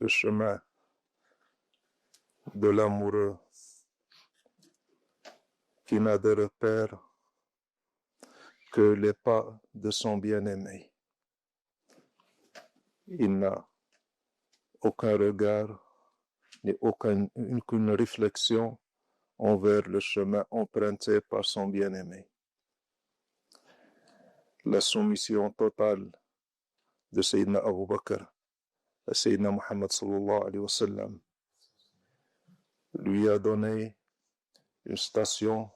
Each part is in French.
le chemin de l'amoureux qui n'a de repère que les pas de son bien-aimé. Il n'a aucun regard ni aucune réflexion envers le chemin emprunté par son bien-aimé. La soumission totale de Sayyidina Abu Bakr à Sayyidina Muhammad sallallahu alayhi wa sallam lui a donné une station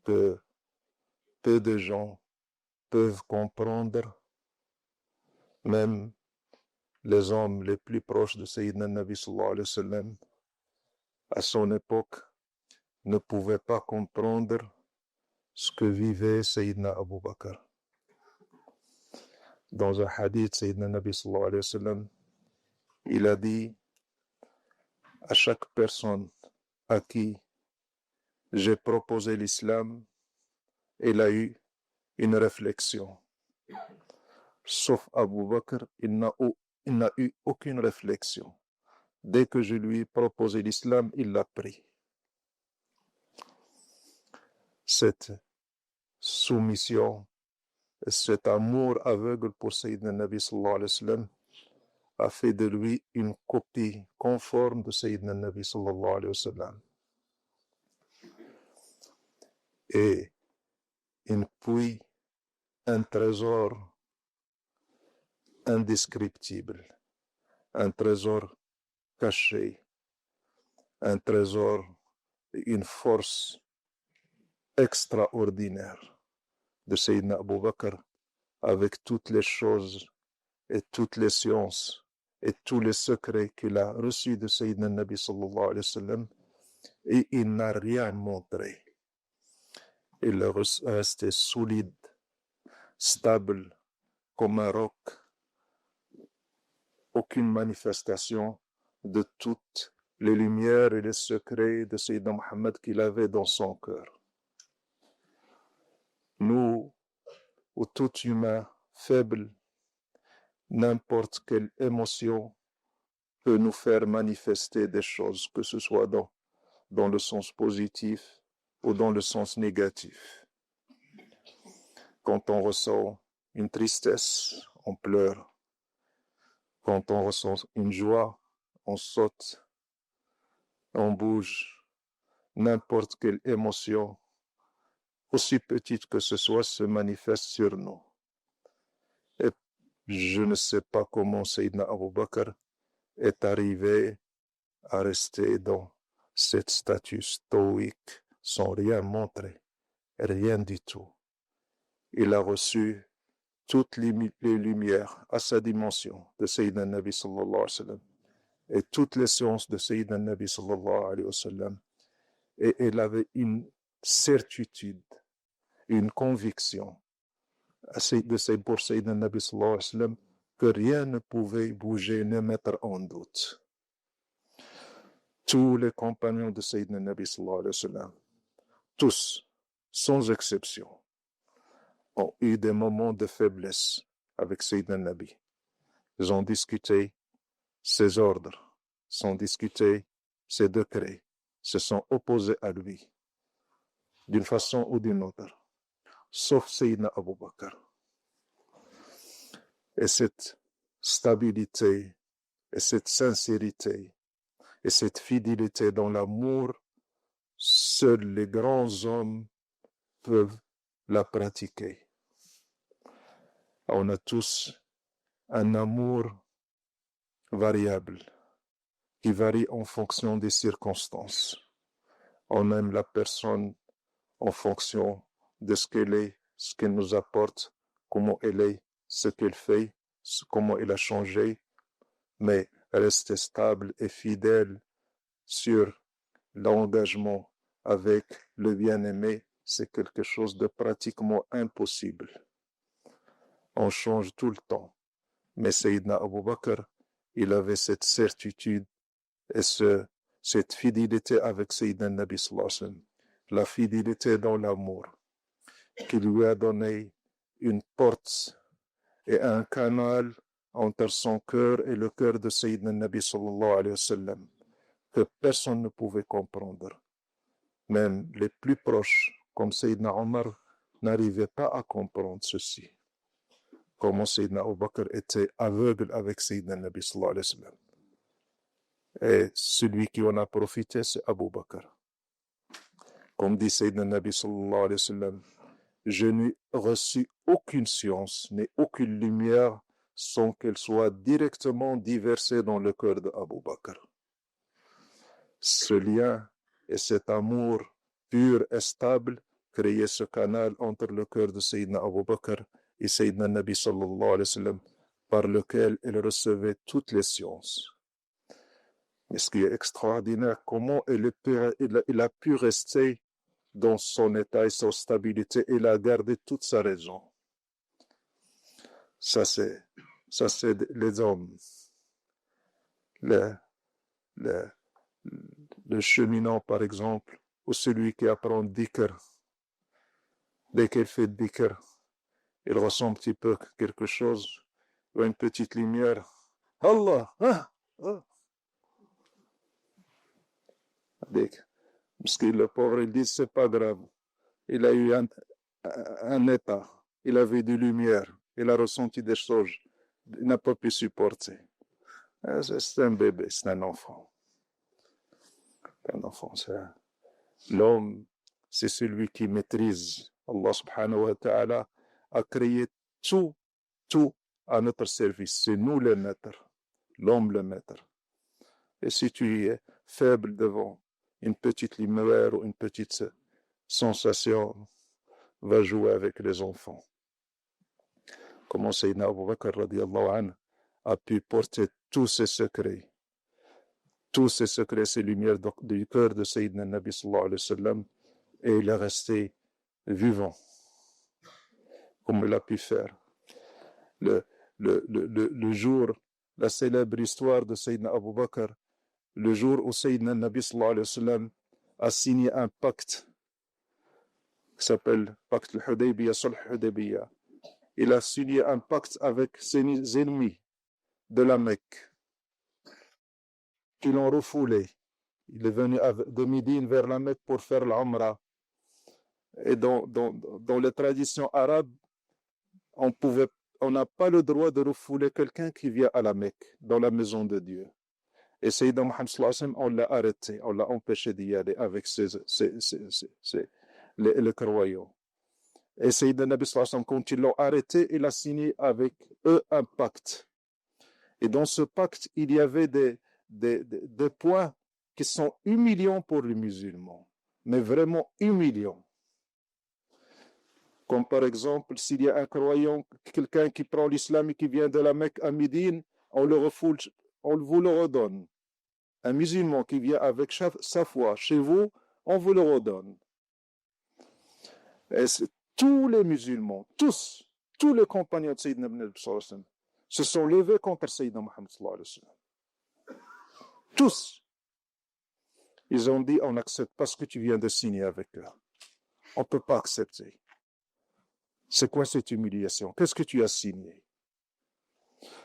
que peu de gens peuvent comprendre, même les hommes les plus proches de Sayyidina Nabi sallallahu alayhi wa sallam à son époque ne pouvaient pas comprendre ce que vivait Sayyidina Abu Bakr. Dans un hadith, Sayyidina Nabi sallallahu alayhi wa sallam, il a dit à chaque personne à qui j'ai proposé l'islam, il a eu une réflexion. Sauf Abu Bakr, il n'a eu aucune réflexion. Dès que je lui ai proposé l'islam, il l'a pris. Cette soumission, cet amour aveugle pour Sayyidina Nabi sallallahu alayhi wa sallam a fait de lui une copie conforme de Sayyidina Nabi sallallahu alayhi wa sallam. Et puis un trésor indescriptible, un trésor caché, un trésor, une force extraordinaire de Sayyidina Abu Bakr avec toutes les choses et toutes les sciences et tous les secrets qu'il a reçus de Sayyidina Nabi sallallahu alayhi wa sallam, et il n'a rien montré. Il est resté solide, stable, comme un roc. Aucune manifestation de toutes les lumières et les secrets de Sayyidina Muhammad qu'il avait dans son cœur. Nous, ou tout humain faible, n'importe quelle émotion peut nous faire manifester des choses, que ce soit dans le sens positif ou dans le sens négatif. Quand on ressent une tristesse, on pleure. Quand on ressent une joie, on saute, on bouge. N'importe quelle émotion, aussi petite que ce soit, se manifeste sur nous. Et je ne sais pas comment Sayyidina Abu Bakr est arrivé à rester dans cette statue stoïque sans rien montrer, rien du tout. Il a reçu toutes les lumières à sa dimension de Sayyidina Nabi sallallahu alayhi wa sallam et toutes les sciences de Sayyidina Nabi sallallahu alayhi wa sallam. Et il avait une certitude, une conviction pour Sayyidina Nabi sallallahu alayhi wa sallam que rien ne pouvait bouger ni mettre en doute. Tous les compagnons de Sayyidina Nabi sallallahu alayhi wa sallam, tous, sans exception, ont eu des moments de faiblesse avec Sayyidina Nabi. Ils ont discuté ses ordres, ils ont discuté ses décrets, se sont opposés à lui, d'une façon ou d'une autre, sauf Sayyidina Abu Bakr. Et cette stabilité, et cette sincérité, et cette fidélité dans l'amour, seuls les grands hommes peuvent la pratiquer. On a tous un amour variable qui varie en fonction des circonstances. On aime la personne en fonction de ce qu'elle est, ce qu'elle nous apporte, comment elle est, ce qu'elle fait, comment elle a changé, mais rester stable et fidèle sur l'engagement avec le bien-aimé, c'est quelque chose de pratiquement impossible. On change tout le temps. Mais Sayyidina Abu Bakr, il avait cette certitude et cette fidélité avec Sayyidina Nabi sallallahu alayhi wa sallam. La fidélité dans l'amour qui lui a donné une porte et un canal entre son cœur et le cœur de Sayyidina Nabi sallallahu alayhi wa sallam, que personne ne pouvait comprendre. Même les plus proches, comme Sayyidina Omar, n'arrivaient pas à comprendre ceci. Comment Sayyidina Abu Bakr était aveugle avec Sayyidina Nabi sallallahu alayhi wa sallam. Et celui qui en a profité, c'est Abu Bakr. Comme dit Sayyidina Nabi sallallahu alayhi wa sallam, je n'ai reçu aucune science, ni aucune lumière, sans qu'elle soit directement déversée dans le cœur d'Abu Bakr. Ce lien et cet amour pur et stable créaient ce canal entre le cœur de Sayyidina Abu Bakr et Sayyidina Nabi sallallahu alayhi wa sallam, par lequel il recevait toutes les sciences. Mais ce qui est extraordinaire, comment il a pu rester dans son état et sa stabilité, il a gardé toute sa raison. Ça c'est les hommes. Le cheminant, par exemple, ou celui qui apprend dhikr. Dès qu'il fait dhikr, il ressent un petit peu quelque chose, ou une petite lumière. Allah, Parce que le pauvre, il dit, c'est pas grave. Il a eu un état, il avait de lumière, il a ressenti des choses, il n'a pas pu supporter. C'est un bébé, c'est un enfant. Un enfant, l'homme, c'est celui qui maîtrise. Allah subhanahu wa ta'ala a créé tout à notre service. C'est nous le maître, l'homme le maître. Et si tu es faible devant une petite lumière ou une petite sensation, va jouer avec les enfants. Comment Sayyidina Abu Bakr radiallahu anhu a pu porter tous ses secrets, ces lumières du cœur de Sayyidina Nabi sallallahu alayhi wa sallam, et il est resté vivant, comme il a pu faire. Le jour, la célèbre histoire de Sayyidina Abu Bakr, le jour où Sayyidina Nabi sallallahu alayhi wa sallam a signé un pacte qui s'appelle Pacte al-Hudaybiyah, Sulh al-Hudaybiyah. Il a signé un pacte avec ses ennemis de la Mecque. Ils l'ont refoulé. Il est venu de Médine vers la Mecque pour faire l'Umrah. Et dans les traditions arabes, on n'a pas le droit de refouler quelqu'un qui vient à la Mecque, dans la maison de Dieu. Et Sayyidina Muhammad sallallahu alayhi wa sallam, on l'a arrêté, on l'a empêché d'y aller avec les croyants. Et Sayyidina Nabi sallallahu alayhi wa sallam, quand ils l'ont arrêté, il a signé avec eux un pacte. Et dans ce pacte, il y avait des points qui sont humiliants pour les musulmans, mais vraiment humiliants. Comme par exemple, s'il y a un croyant, quelqu'un qui prend l'islam et qui vient de la Mecque à Médine, on le refoule, on vous le redonne. Un musulman qui vient avec sa foi chez vous, on vous le redonne. Et tous les musulmans, tous les compagnons de Sayyidina Nabi sallallahu alayhi wa sallam se sont levés contre Sayyidina Muhammad sallallahu alayhi wa sallam. Tous. Ils ont dit, on n'accepte pas ce que tu viens de signer avec eux. On ne peut pas accepter. C'est quoi cette humiliation? Qu'est-ce que tu as signé?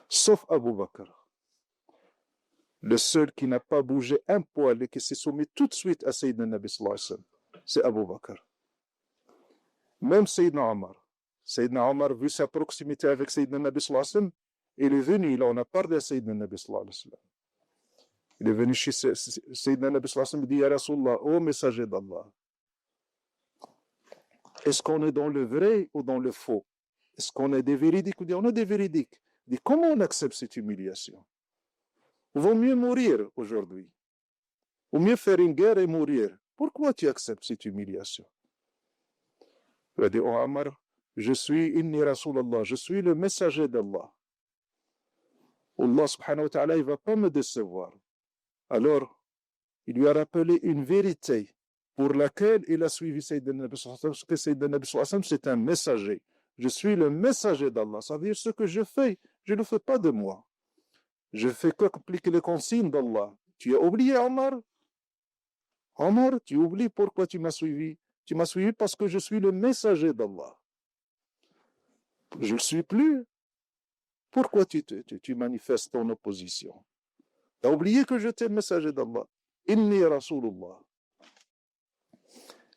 Sauf Abu Bakr, le seul qui n'a pas bougé un poil et qui s'est soumis tout de suite à Sayyidina Nabi sallallahu alayhi wa sallam, c'est Abu Bakr. Même Sayyidina Omar, vu sa proximité avec Sayyidina Nabi sallallahu alayhi wa sallam, il est venu, il en a parlé à Sayyidina Nabi sallallahu alayhi wa sallam. Il est venu chez Sayyidina Nabi sallallahu alayhi wa sallam, il dit, Ya Rasulallah, ô messager d'Allah, est-ce qu'on est dans le vrai ou dans le faux? Est-ce qu'on est des véridiques ou on est des véridiques? Il dit, comment on accepte cette humiliation? Il vaut mieux mourir aujourd'hui. Ou mieux faire une guerre et mourir. Pourquoi tu acceptes cette humiliation? Il a dit, oh Omar, je suis inni Rasulallah, je suis le messager d'Allah. Allah subhanahu wa ta'ala, il ne va pas me décevoir. Alors, il lui a rappelé une vérité pour laquelle il a suivi Sayyidina Nabi sallallahu alayhi wa sallam, parce que Sayyidina Nabi sallallahu alayhi wa sallam, c'est un messager. Je suis le messager d'Allah. Ça veut dire ce que je fais, je ne le fais pas de moi. Je fais qu'appliquer les consignes d'Allah. Tu as oublié, Omar? Omar, tu oublies pourquoi tu m'as suivi? Tu m'as suivi parce que je suis le messager d'Allah. Je ne le suis plus. Pourquoi tu manifestes ton opposition? Tu as oublié que j'étais le messager d'Allah. Inni Rasulullah.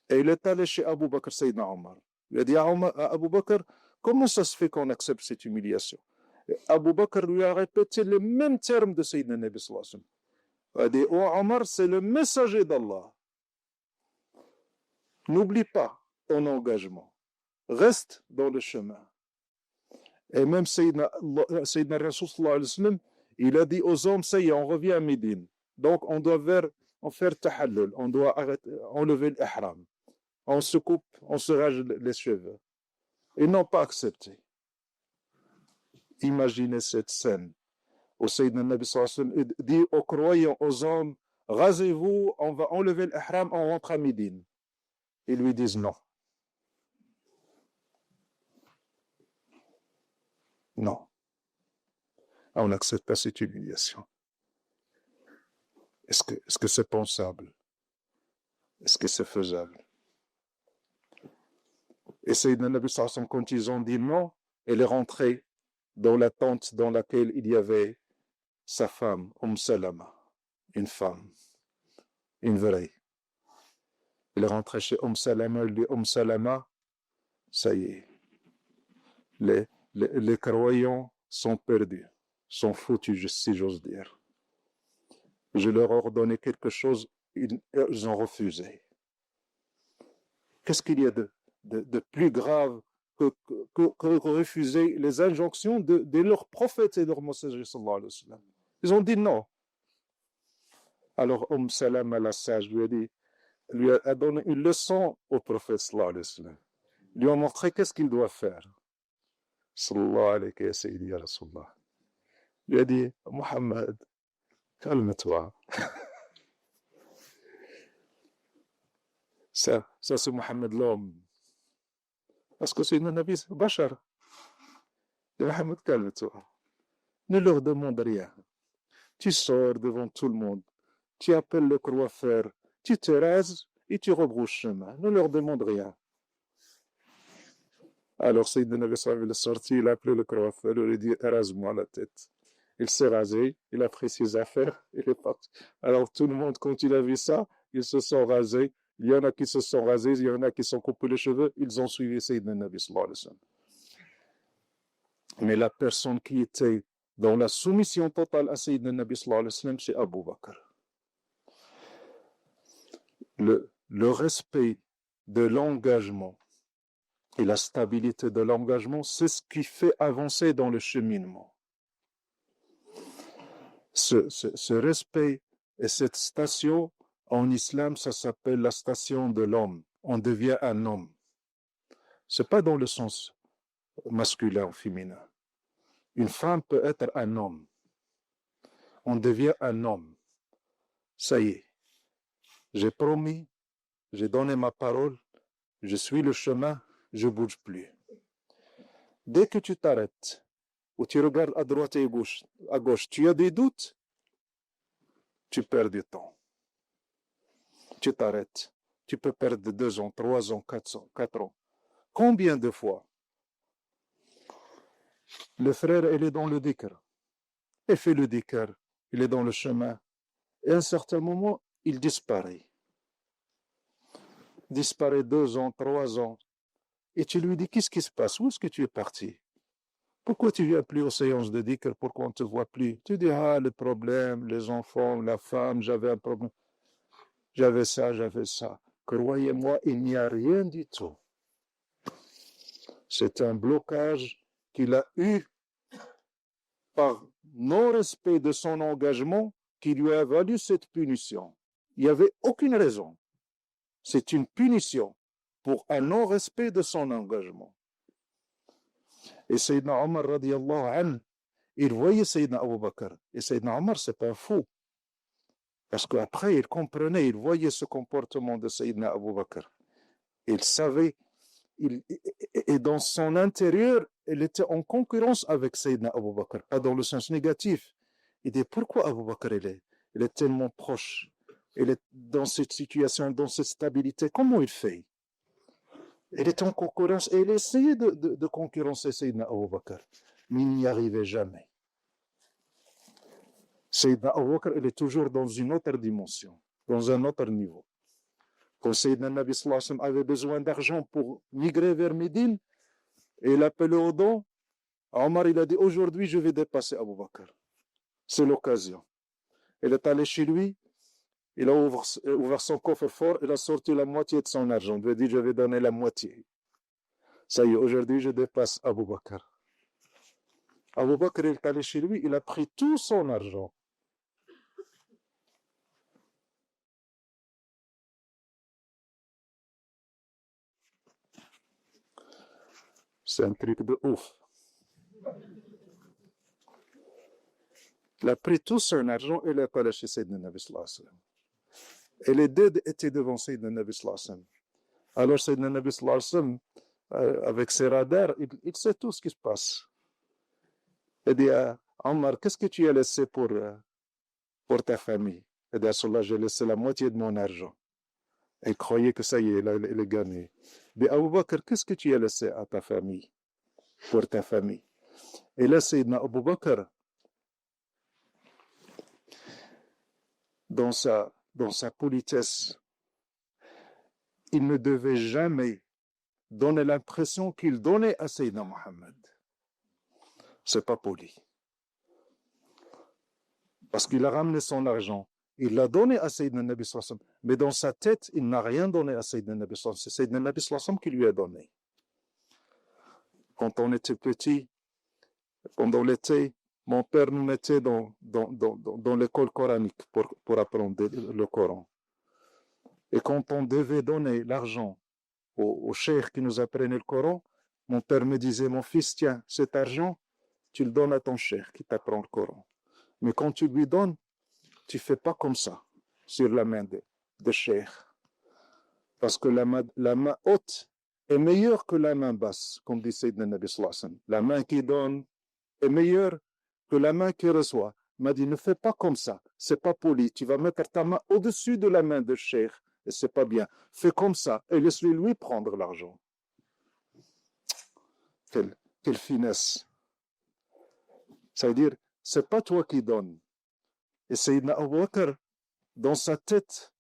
Et il est allé chez Abu Bakr, Sayyidina Omar. Il a dit à Abu Bakr, comment ça se fait qu'on accepte cette humiliation? Et Abu Bakr lui a répété les mêmes termes de Sayyidina Nabi sallallahu alayhi wa sallam. Il a dit, oh Omar, c'est le messager d'Allah. N'oublie pas ton engagement. Reste dans le chemin. Et même Sayyidina Rasul sallallahu alayhi wa sallam, il a dit aux hommes, ça y est, on revient à Médine. Donc on doit faire tahallul, on doit enlever l'ihram. On se coupe, on se rase les cheveux. Ils n'ont pas accepté. Imaginez cette scène où Sayyidina Nabi sallallahu alayhi wa sallam dit aux croyants, aux hommes, rasez-vous, on va enlever l'ihram, on rentre à Médine. Ils lui disent non. Non. On n'accepte pas cette humiliation. Est-ce que c'est pensable? Est-ce que c'est faisable? Et Sayyidina Nabi sallallahu alayhi wa sallam, quand ils ont dit non, elle est rentrée dans la tente dans laquelle il y avait sa femme, Salama, une femme, une vraie. Il est rentré chez Salama, il dit Salama, ça y est, les croyants sont perdus, sont foutus, si j'ose dire. Je leur ai ordonné quelque chose, ils ont refusé. Qu'est-ce qu'il y a de plus grave que refuser les injonctions de leurs prophètes et de leurs messagers sallallahu alayhi wa sallam? Ils ont dit non. Alors Salama, la sage, lui a donné une leçon au prophète sallallahu alayhi wa sallam. Il lui a montré qu'est-ce qu'il doit faire. Sallallahu alayhi wa sayyidi ya Rasulullah. Il lui a dit, Muhammad, calme-toi. Ça c'est Muhammad l'homme. Parce que c'est une Nabi Bachar. Muhammad, calme-toi. Ne leur demande rien. Tu sors devant tout le monde. Tu appelles le coiffeur. Tu te rases et tu rebrousses chemin. Ne leur demande rien. Alors, Sayyidina Nabi sallallahu alayhi wa sallam est sorti, il a appelé le coiffeur, il lui a dit, rase-moi la tête. Il s'est rasé, il a pris ses affaires, il est parti. Alors, tout le monde, quand il a vu ça, ils se sont rasés. Il y en a qui se sont rasés, il y en a qui se sont coupés les cheveux. Ils ont suivi Sayyidina Nabi sallallahu alayhi wa sallam. Mais la personne qui était dans la soumission totale à Sayyidina Nabi sallallahu alayhi wa sallam, c'est Abu Bakr. Le respect de l'engagement et la stabilité de l'engagement, c'est ce qui fait avancer dans le cheminement. Ce respect et cette station, en islam, ça s'appelle la station de l'homme. On devient un homme. C'est pas dans le sens masculin ou féminin. Une femme peut être un homme. On devient un homme. Ça y est. J'ai promis, j'ai donné ma parole, je suis le chemin, je ne bouge plus. Dès que tu t'arrêtes, ou tu regardes à droite et à gauche, tu as des doutes, tu perds du temps. Tu t'arrêtes. Tu peux perdre 2 ans, 3 ans, 4 ans. Combien de fois le frère, il est dans le dhikr. Il fait le dhikr. Il est dans le chemin. Et à un certain moment, il disparaît. Disparaît 2 ans, 3 ans. Et tu lui dis, qu'est-ce qui se passe? Où est-ce que tu es parti? Pourquoi tu ne viens plus aux séances de dhikr? Pourquoi on ne te voit plus? Tu dis, le problème, les enfants, la femme, j'avais un problème. J'avais ça. Croyez-moi, il n'y a rien du tout. C'est un blocage qu'il a eu par non-respect de son engagement qui lui a valu cette punition. Il n'y avait aucune raison. C'est une punition pour un non-respect de son engagement. Et Sayyidina Omar, radiyallahu anhu, il voyait Sayyidina Abu Bakr. Et Sayyidina Omar, c'est pas fou. Parce qu'après, il comprenait, il voyait ce comportement de Sayyidina Abu Bakr. Il savait, et dans son intérieur, il était en concurrence avec Sayyidina Abu Bakr, pas dans le sens négatif. Il dit, pourquoi Abu Bakr il est tellement proche, il est dans cette situation, dans cette stabilité, comment il fait? Il était en concurrence et il essayait de concurrencer Sayyidina Abu Bakr. mais il n'y arrivait jamais. Sayyidina Abu Bakr, il est toujours dans une autre dimension, dans un autre niveau. Quand Sayyidina Nabi sallallahu alayhi wa sallam avait besoin d'argent pour migrer vers Médine, et il appelait au don, Omar, il a dit, aujourd'hui, je vais dépasser Abu Bakr. C'est l'occasion. Il est allé chez lui, il a ouvert son coffre-fort, il a sorti la moitié de son argent. Il lui a dit, je vais donner la moitié. Ça y est, aujourd'hui, je dépasse Abu Bakr. Abu Bakr, il est allé chez lui, il a pris tout son argent. C'est un truc de ouf. Il a pris tout son argent et il est allé chez Sayyidina Nabi sallallahu alayhi wa sallam. Et les deux étaient devant Sayyidina Nabi sallallahu alayhi wa sallam. Alors Sayyidina Nabi sallallahu alayhi wa sallam, avec ses radars, il sait tout ce qui se passe. Il dit à Omar, qu'est-ce que tu as laissé pour ta famille? Il dit à Rasulullah, j'ai laissé la moitié de mon argent. Et il croyait que ça y est, il a gagné. Il dit, Abu Bakr, qu'est-ce que tu as laissé à ta famille? Pour ta famille. Et là, Sayyidina Abu Bakr, dans sa politesse, il ne devait jamais donner l'impression qu'il donnait à Sayyidina Muhammad. C'est pas poli. Parce qu'il a ramené son argent. Il l'a donné à Sayyidina Nabi sallallahu alayhi wa sallam. Mais dans sa tête, il n'a rien donné à Sayyidina Nabi sallallahu alayhi wa sallam. C'est Sayyidina Nabi sallallahu alayhi wa sallam qui lui a donné. Quand on était petit, pendant l'été, mon père nous mettait dans l'école coranique pour apprendre le Coran. Et quand on devait donner l'argent au cheikh qui nous apprenait le Coran, mon père me disait, mon fils, tiens, cet argent, tu le donnes à ton cheikh qui t'apprend le Coran. Mais quand tu lui donnes, tu ne fais pas comme ça, sur la main de cheikh. Parce que la main haute est meilleure que la main basse, comme dit Sayyidina Nabi sallallahu alayhi wa sallam. La main qui donne est meilleure que la main qui reçoit. Il m'a dit, ne fais pas comme ça, c'est pas poli. Tu vas mettre ta main au-dessus de la main de cheikh, et c'est pas bien. Fais comme ça, et laisse-le lui prendre l'argent. Quelle finesse. Ça veut dire, c'est pas toi qui donnes. Et Sayyidina Abu Bakr, dans sa tête,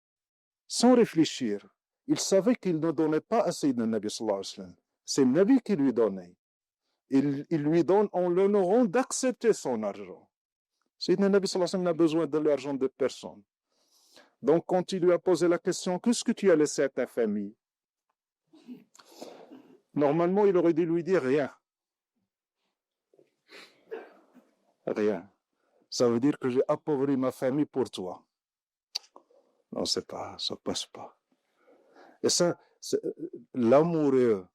sans réfléchir, il savait qu'il ne donnait pas à Sayyidina Nabi sallallahu alayhi wa sallam. C'est le Nabi qui lui donnait. Il lui donne en l'honorant d'accepter son argent. Sayyidina Nabi sallallahu alayhi wa sallam n'a besoin de l'argent de personne. Donc quand il lui a posé la question, qu'est-ce que tu as laissé à ta famille? Normalement, il aurait dû lui dire rien. Rien. Ça veut dire que j'ai appauvri ma famille pour toi. Non, ça passe pas. Et ça, l'amoureux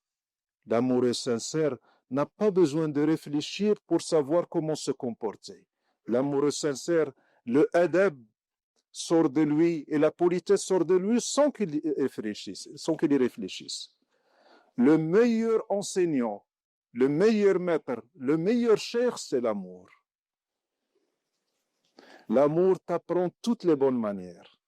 sincère n'a pas besoin de réfléchir pour savoir comment se comporter. L'amoureux sincère, le adab sort de lui et la politesse sort de lui sans qu'il y réfléchisse. Le meilleur enseignant, le meilleur maître, le meilleur cheikh, c'est l'amour. L'amour t'apprend toutes les bonnes manières.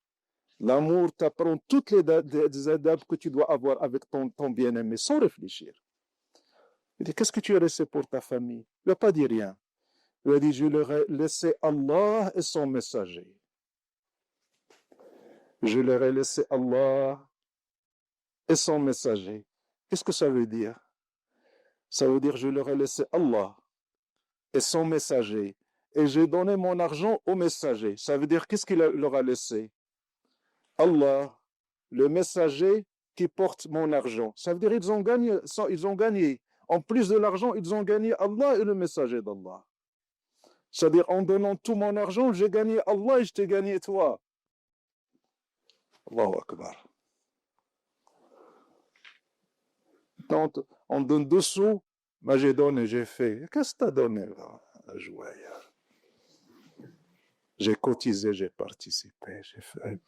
L'amour t'apprend toutes les adabs que tu dois avoir avec ton bien-aimé sans réfléchir. Il dit, qu'est-ce que tu as laissé pour ta famille? Il n'a pas dit rien. Il a dit, je leur ai laissé Allah et son messager. Je leur ai laissé Allah et son messager. Qu'est-ce que ça veut dire? Ça veut dire, je leur ai laissé Allah et son messager. Et j'ai donné mon argent au messager. Ça veut dire, qu'est-ce qu'il leur a laissé? Allah, le messager qui porte mon argent. Ça veut dire, ils ont gagné. En plus de l'argent, ils ont gagné Allah et le messager d'Allah. C'est-à-dire, en donnant tout mon argent, j'ai gagné Allah et je t'ai gagné toi. Allahu Akbar. Donc, on donne 2 sous, mais j'ai donné, j'ai fait. Qu'est-ce que tu as donné? Jouer. J'ai cotisé, j'ai participé, j'ai fait.